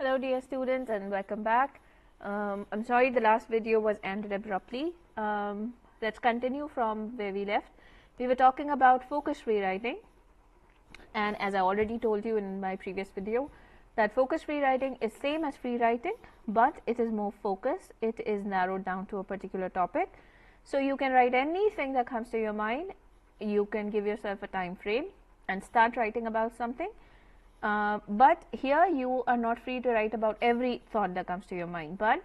Hello dear students and welcome back. I'm sorry the last video was ended abruptly. Let's continue from where we left. We were talking about focused rewriting, and as I already told you in my previous video, that focused rewriting is same as free writing, but it is more focused. It is narrowed down to a particular topic. So you can write anything that comes to your mind. You can give yourself a time frame and start writing about something. But here you are not free to write about every thought that comes to your mind, but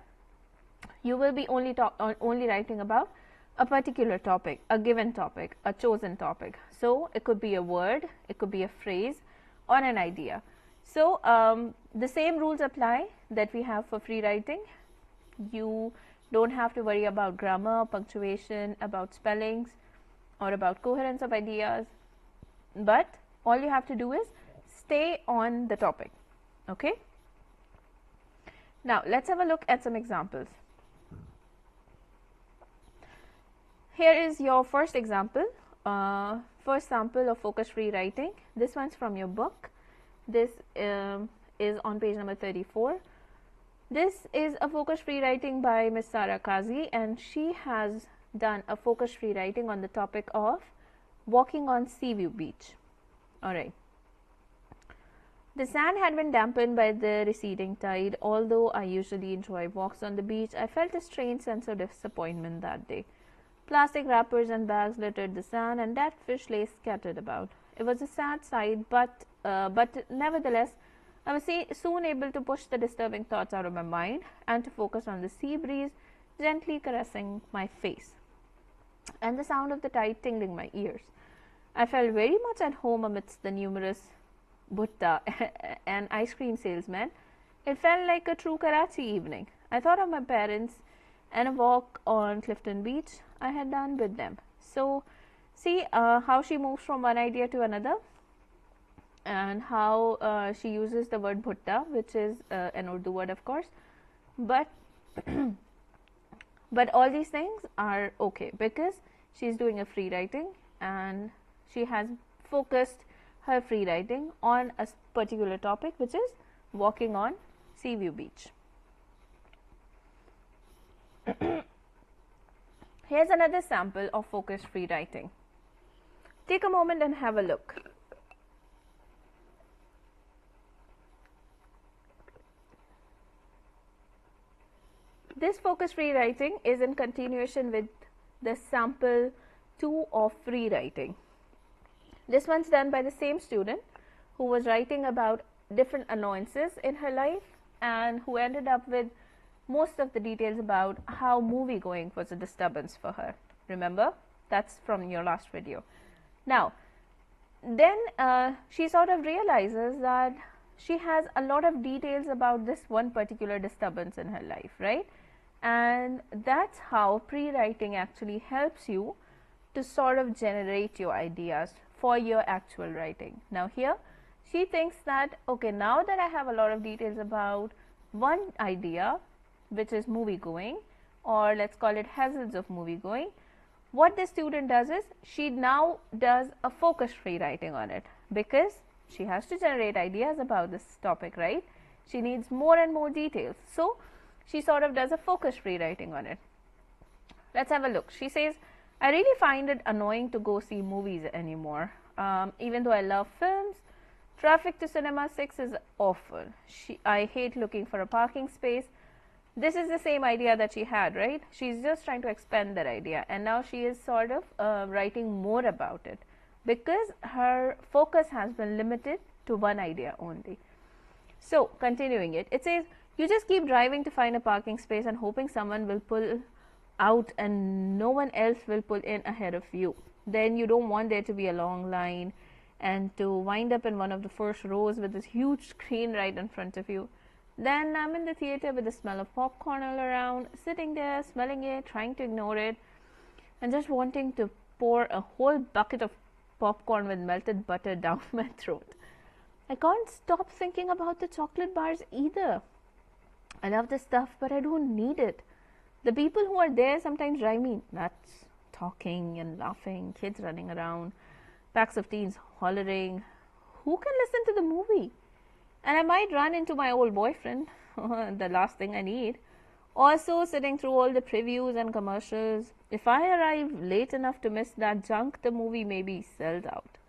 you will be only writing about a particular topic, a given topic, a chosen topic. So it could be a word, it could be a phrase, or an idea. So the same rules apply that we have for free writing. You don't have to worry about grammar, punctuation, about spellings, or about coherence of ideas, but all you have to do is stay on the topic. Okay, now let's have a look at some examples. Here is your first example, first sample of focused rewriting. This one's from your book. This is on page number 34. This is a focused rewriting by Miss Sara Kazi, and she has done a focused rewriting on the topic of walking on Seaview Beach. Alright. The sand had been dampened by the receding tide. Although I usually enjoy walks on the beach, I felt a strange sense of disappointment that day. Plastic wrappers and bags littered the sand, and dead fish lay scattered about. It was a sad sight, but nevertheless, I was soon able to push the disturbing thoughts out of my mind and to focus on the sea breeze gently caressing my face and the sound of the tide tingling my ears. I felt very much at home amidst the numerous bhutta and ice cream salesmen. It felt like a true Karachi evening. I thought of my parents and a walk on Clifton Beach I had done with them. So see how she moves from one idea to another, and how she uses the word bhutta, which is an Urdu word, of course, but but all these things are okay because she's doing a free writing and she has focused her free writing on a particular topic, which is walking on Seaview Beach. Here's another sample of focused free writing. Take a moment and have a look. This focused free writing is in continuation with the sample 2 of free writing. This one's done by the same student who was writing about different annoyances in her life and who ended up with most of the details about how movie going was a disturbance for her. Remember, that's from your last video. Now, then she sort of realizes that she has a lot of details about this one particular disturbance in her life, right? And that's how pre-writing actually helps you to sort of generate your ideas for your actual writing. Now here she thinks that, okay, now that I have a lot of details about one idea, which is movie going, or let's call it hazards of movie going, what the student does is she now does a focused free writing on it, because she has to generate ideas about this topic, right? She needs more and more details, so she sort of does a focused free writing on it. Let's have a look. She says, I really find it annoying to go see movies anymore. Even though I love films, traffic to Cinema 6 is awful. I hate looking for a parking space. This is the same idea that she had, right? She's just trying to expand that idea, and now she is sort of writing more about it because her focus has been limited to one idea only. So continuing it, it says, you just keep driving to find a parking space and hoping someone will pull out and no one else will pull in ahead of you. Then you don't want there to be a long line and to wind up in one of the first rows with this huge screen right in front of you. Then I'm in the theater with the smell of popcorn all around, sitting there, smelling it, trying to ignore it, and just wanting to pour a whole bucket of popcorn with melted butter down my throat. I can't stop thinking about the chocolate bars either. I love the stuff, but I don't need it. The people who are there sometimes drive me nuts, talking and laughing, kids running around, packs of teens hollering. Who can listen to the movie? and I might run into my old boyfriend, the last thing I need. Also, sitting through all the previews and commercials. If I arrive late enough to miss that junk, the movie may be sold out.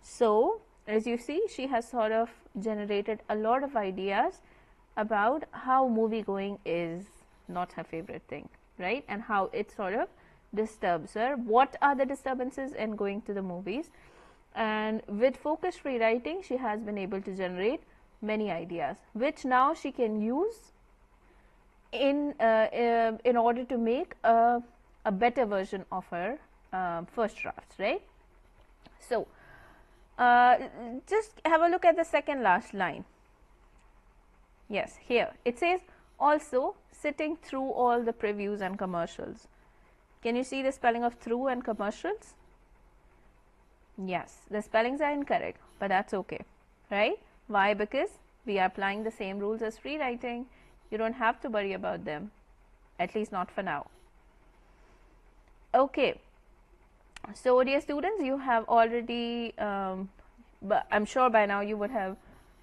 So, as you see, she has sort of generated a lot of ideas about how movie going is not her favorite thing, right? And how it sort of disturbs her. What are the disturbances in going to the movies? And with focused free writing, she has been able to generate many ideas, which now she can use in order to make a better version of her first drafts, right? So, just have a look at the second last line. Yes, here it says also sitting through all the previews and commercials. Can you see the spelling of through and commercials? Yes, the spellings are incorrect, but that's okay, right? Why? Because we are applying the same rules as free writing. You don't have to worry about them, at least not for now. Okay, so dear students, you have already, but I'm sure by now you would have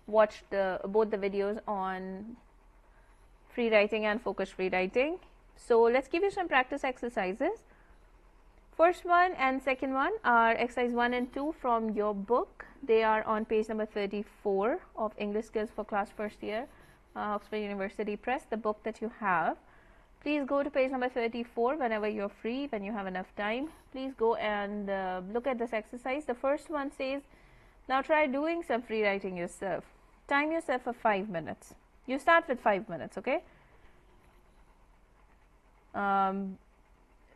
watched both the videos on free writing and focused free writing. So let's give you some practice exercises. First one and second one are exercise 1 and 2 from your book. They are on page number 34 of English Skills for Class First Year, Oxford University Press, the book that you have. Please go to page number 34 whenever you're free, when you have enough time. Please go and look at this exercise. The first one says, now try doing some free writing yourself. Time yourself for 5 minutes. You start with 5 minutes, okay?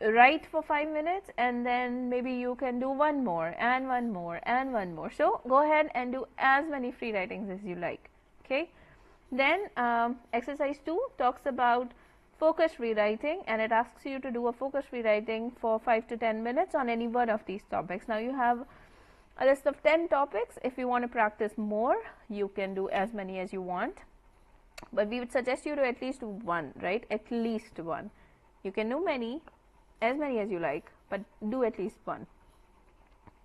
Write for 5 minutes, and then maybe you can do one more and one more and one more. So go ahead and do as many free writings as you like, okay? Then exercise 2 talks about focused rewriting, and it asks you to do a focused rewriting for 5 to 10 minutes on any one of these topics. Now you have a list of 10 topics. If you want to practice more, you can do as many as you want, but we would suggest you to at least do one, right? At least one. You can do many, as many as you like, but do at least one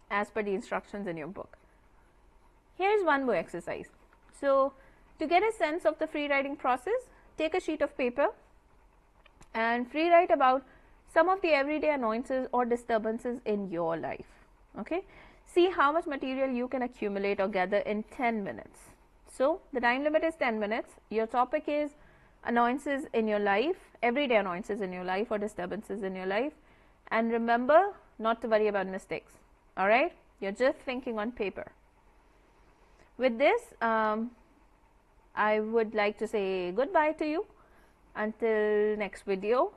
as per the instructions in your book. Here's one more exercise. So to get a sense of the free writing process, take a sheet of paper and free write about some of the everyday annoyances or disturbances in your life, okay? See how much material you can accumulate or gather in 10 minutes. So the time limit is 10 minutes. Your topic is annoyances in your life, everyday annoyances in your life or disturbances in your life. And remember not to worry about mistakes, all right? You're just thinking on paper. With this, I would like to say goodbye to you until next video.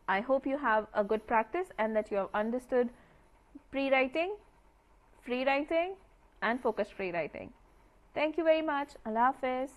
I hope you have a good practice and that you have understood pre-writing, free writing and focused free writing. Thank you very much. Allah Hafiz.